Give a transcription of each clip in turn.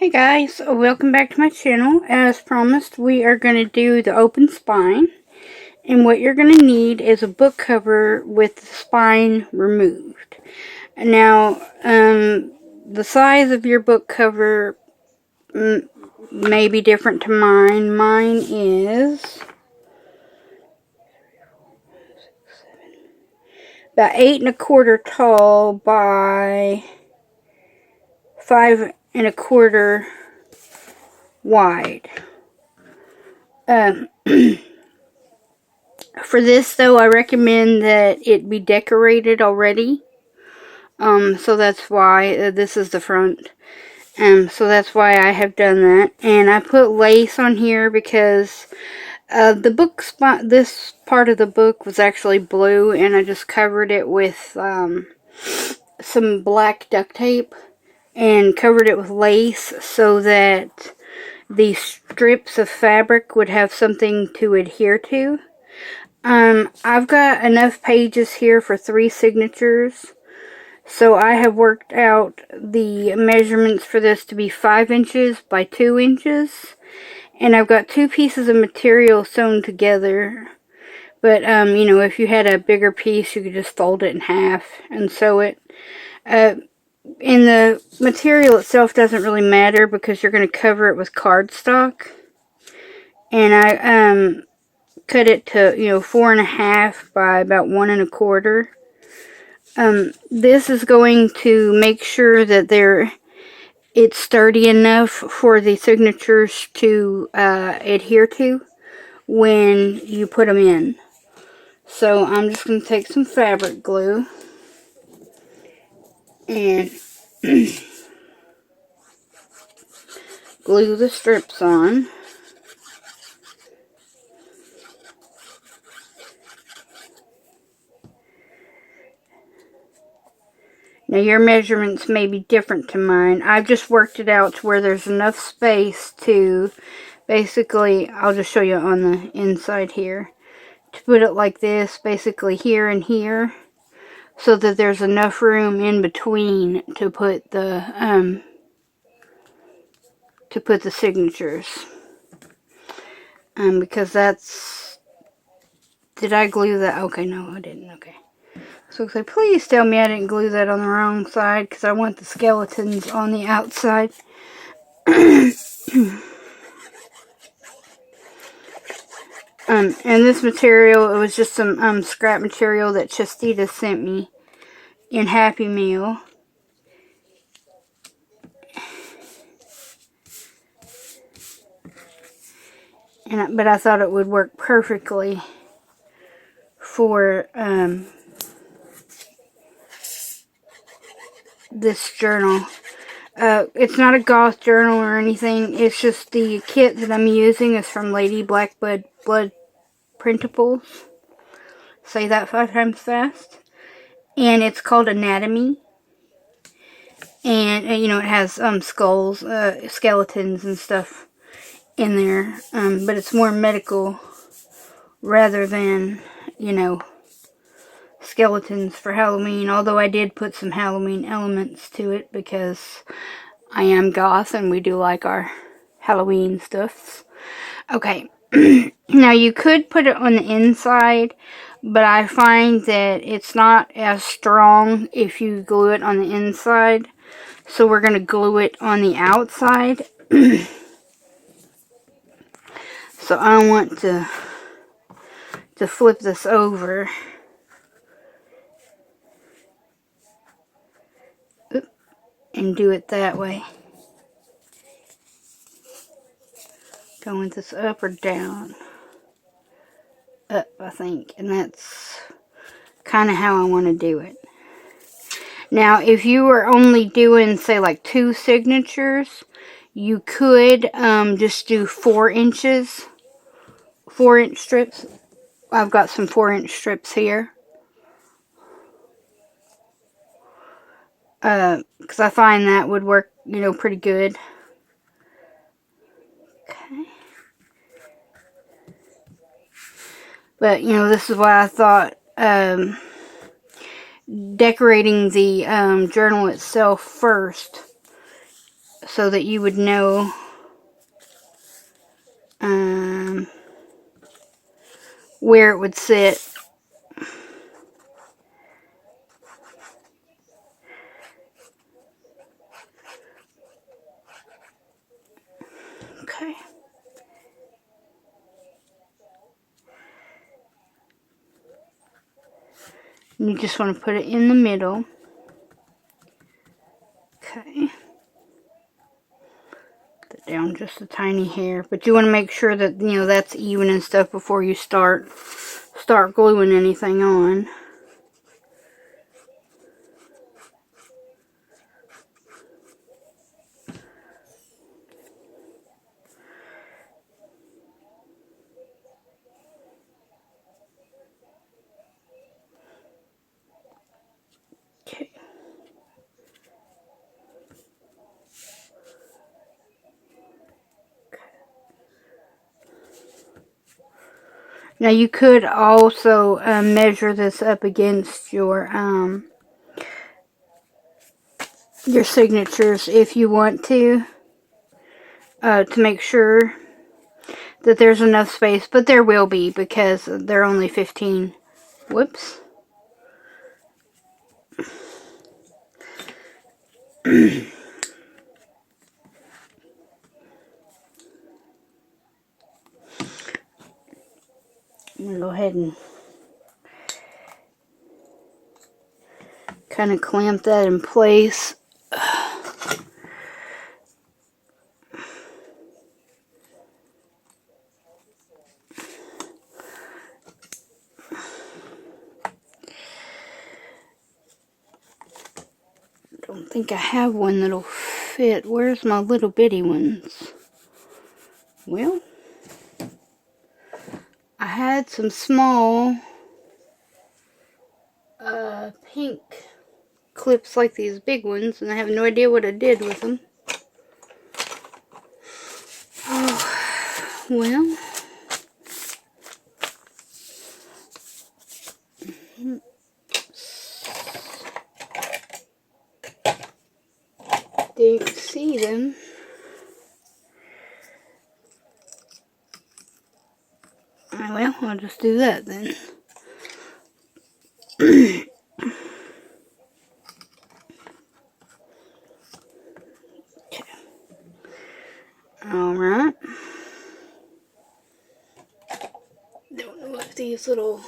Hey guys, welcome back to my channel. As promised, we are going to do the open spine. And what you're going to need is a book cover with the spine removed. Now, the size of your book cover may be different to mine. Mine is about 8¼ tall by 5¼ wide. For this though, I recommend that it be decorated already. So that's why this is the front. So that's why I have done that. And I put lace on here because the book spot, this part of the book was actually blue, and I just covered it with some black duct tape and covered it with lace so that the strips of fabric would have something to adhere to. I've got enough pages here for 3 signatures. So I have worked out the measurements for this to be 5 inches by 2 inches. And I've got 2 pieces of material sewn together. But, you know, if you had a bigger piece, you could just fold it in half and sew it. And the material itself doesn't really matter because you're going to cover it with cardstock. And I cut it to, 4½ by about 1¼ this is going to make sure that it's sturdy enough for the signatures to adhere to when you put them in. So I'm just going to take some fabric glue and glue the strips on. Now your measurements may be different to mine. I've just worked it out to where there's enough space to basically, I'll just show you on the inside here, to put it like this, basically here and here, so that there's enough room in between to put the signatures. Because that's, did I glue that? Okay, no, I didn't. Okay. So please tell me I didn't glue that on the wrong side, because I want the skeletons on the outside. And this material, it was just some scrap material that Chastita sent me in Happy Meal. But I thought it would work perfectly for this journal. It's not a goth journal or anything. It's just the kit that I'm using is from Lady Blackblood Printables. Say that 5 times fast. And it's called Anatomy. And, it has skulls, skeletons and stuff in there. But it's more medical rather than, skeletons for Halloween. Although I did put some Halloween elements to it because I am goth and we do like our Halloween stuffs. Okay. Now you could put it on the inside, but I find that it's not as strong if you glue it on the inside. So we're going to glue it on the outside. So I want to flip this over. And do it that way. Going this up or down? Up, I think. And that's kind of how I want to do it. Now, if you were only doing, say, like 2 signatures, you could just do 4 inches. 4-inch strips. I've got some 4-inch strips here. Because I find that would work, pretty good. Okay. But, this is why I thought decorating the journal itself first, so that you would know where it would sit. Okay. You just want to put it in the middle. Okay. Put it down just a tiny hair. But you want to make sure that, you know, that's even and stuff before you start gluing anything on. Okay. Now you could also measure this up against your signatures if you want to make sure that there's enough space, but there will be because they're only 15. Whoops. I'm going to go ahead and kind of clamp that in place. Don't think I have one that'll fit. Where's my little bitty ones? Well, I had some small pink clips like these big ones, and I have no idea what I did with them. Oh, well. Do you see them? Well, I'll just do that then. Okay. Alright. Don't know if these little...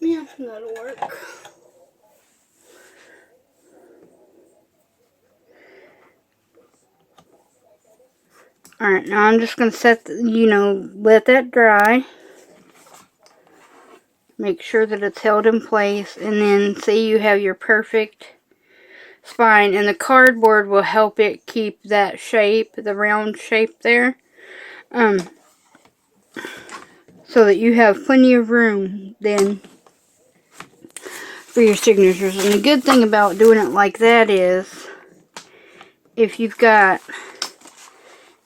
Yeah, that'll work. Alright, now I'm just going to set, let that dry. Make sure that it's held in place. And then see you have your perfect spine. And the cardboard will help it keep that shape, the round shape there. So that you have plenty of room then for your signatures. And the good thing about doing it like that is, if you've got,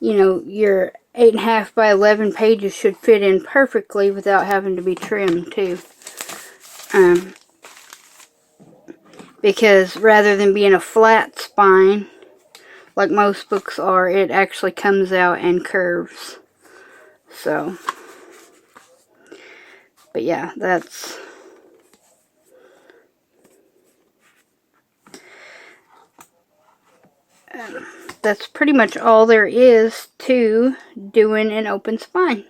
your 8.5 by 11 pages should fit in perfectly without having to be trimmed too. Because rather than being a flat spine, like most books are, it actually comes out and curves. So, but yeah, that's... that's pretty much all there is to doing an open spine.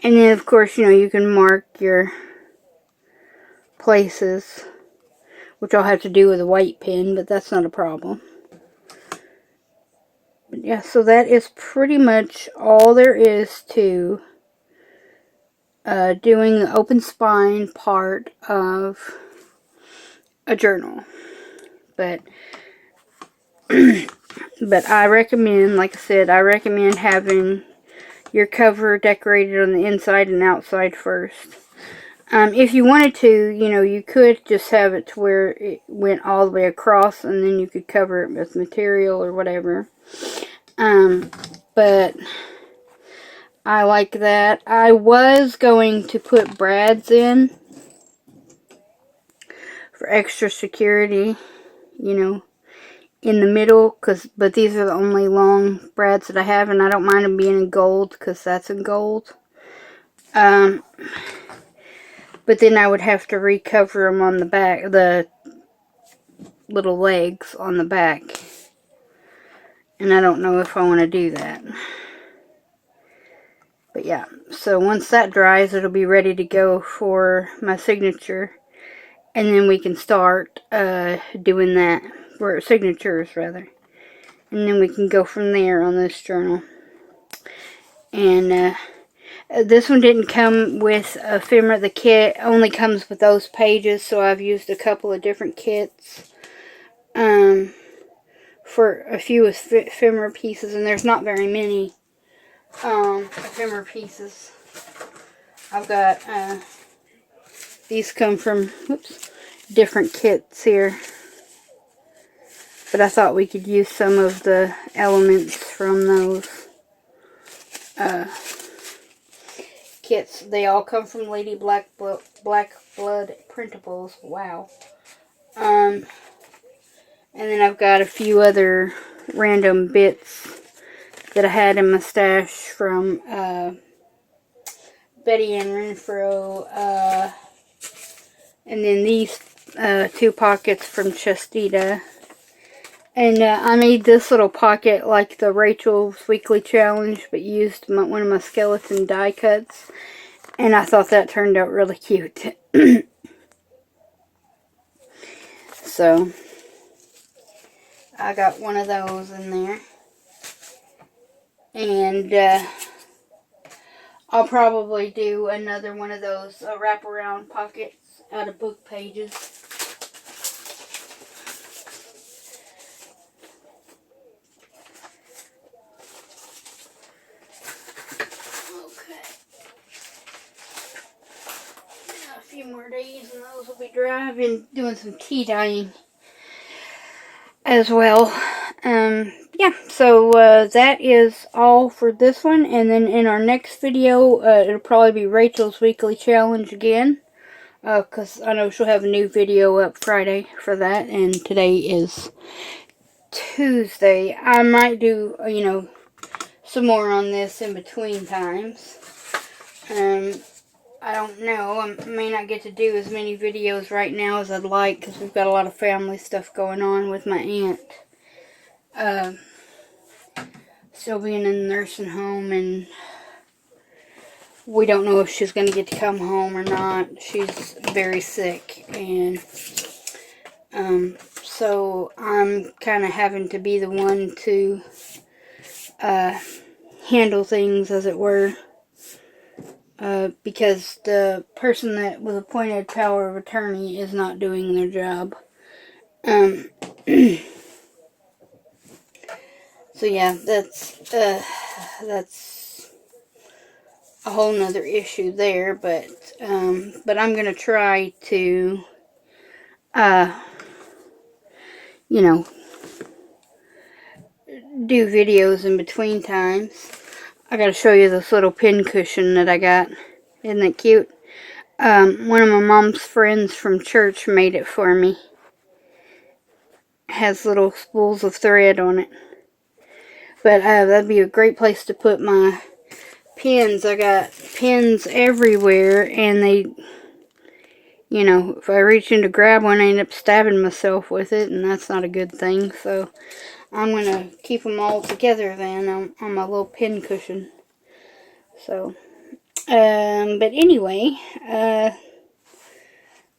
And then, of course, you can mark your places, which I'll have to do with a white pen, but that's not a problem. But yeah, so that is pretty much all there is to doing the open spine part of a journal. But I recommend, like I said, I recommend having your cover decorated on the inside and outside first. If you wanted to, you could just have it to where it went all the way across, and then you could cover it with material or whatever. But I like that. I was going to put brads in for extra security, you know, in the middle, but these are the only long brads that I have, and I don't mind them being in gold because that's in gold. But then I would have to recover them on the back, the little legs on the back, and I don't know if I want to do that. But yeah, so once that dries, it'll be ready to go for my signature, and then we can start doing that, for signatures rather, and then we can go from there on this journal. And this one didn't come with ephemera. The kit only comes with those pages, so I've used a couple of different kits for a few ephemera pieces, and there's not very many ephemera pieces. I've got these come from different kits here, but I thought we could use some of the elements from those kits. They all come from Lady Blackblood Printables. Wow. And then I've got a few other random bits that I had in my stash from Betty Ann Renfro. And then these two pockets from Chestita. And I made this little pocket like the Rachel's Weekly Challenge, but used one of my skeleton die cuts. And I thought that turned out really cute. So, I got one of those in there. And I'll probably do another one of those wraparound pockets out of book pages. A few more days and those will be dry. I've been doing some tea dyeing as well. Yeah, so that is all for this one. And then in our next video, it'll probably be Rachel's Weekly Challenge again. Because I know she'll have a new video up Friday for that. And today is Tuesday. I might do, you know, some more on this in between times. I don't know. I may not get to do as many videos right now as I'd like because we've got a lot of family stuff going on with my aunt. Still being in the nursing home, and we don't know if she's going to get to come home or not. She's very sick, and so I'm kind of having to be the one to handle things, as it were. Because the person that was appointed power of attorney is not doing their job. So yeah, that's a whole nother issue there, but I'm gonna try to, you know, do videos in between times. I gotta show you this little pin cushion that I got. Isn't that cute? One of my mom's friends from church made it for me. It has little spools of thread on it. But that'd be a great place to put my pins. I got pins everywhere, and they, you know, if I reach in to grab one, I end up stabbing myself with it, and that's not a good thing. So I'm going to keep them all together then on my little pin cushion. So, but anyway,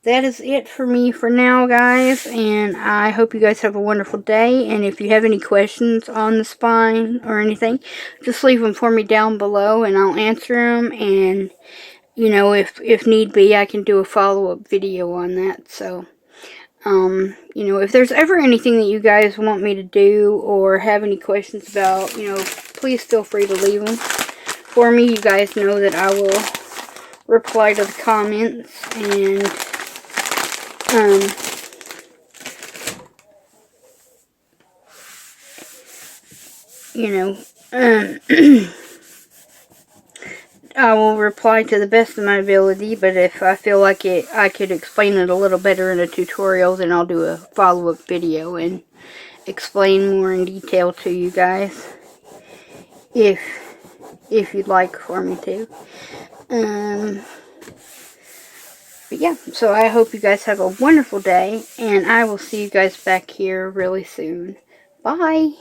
that is it for me for now, guys, and I hope you guys have a wonderful day. And if you have any questions on the spine or anything, just leave them for me down below, and I'll answer them. And, you know, if need be, I can do a follow-up video on that. So, you know, if there's ever anything that you guys want me to do or have any questions about, you know, please feel free to leave them for me. You guys know that I will reply to the comments, and you know, I will reply to the best of my ability, but if I feel like I could explain it a little better in a tutorial, then I'll do a follow-up video and explain more in detail to you guys, if you'd like for me to. But yeah, so I hope you guys have a wonderful day, and I will see you guys back here really soon. Bye!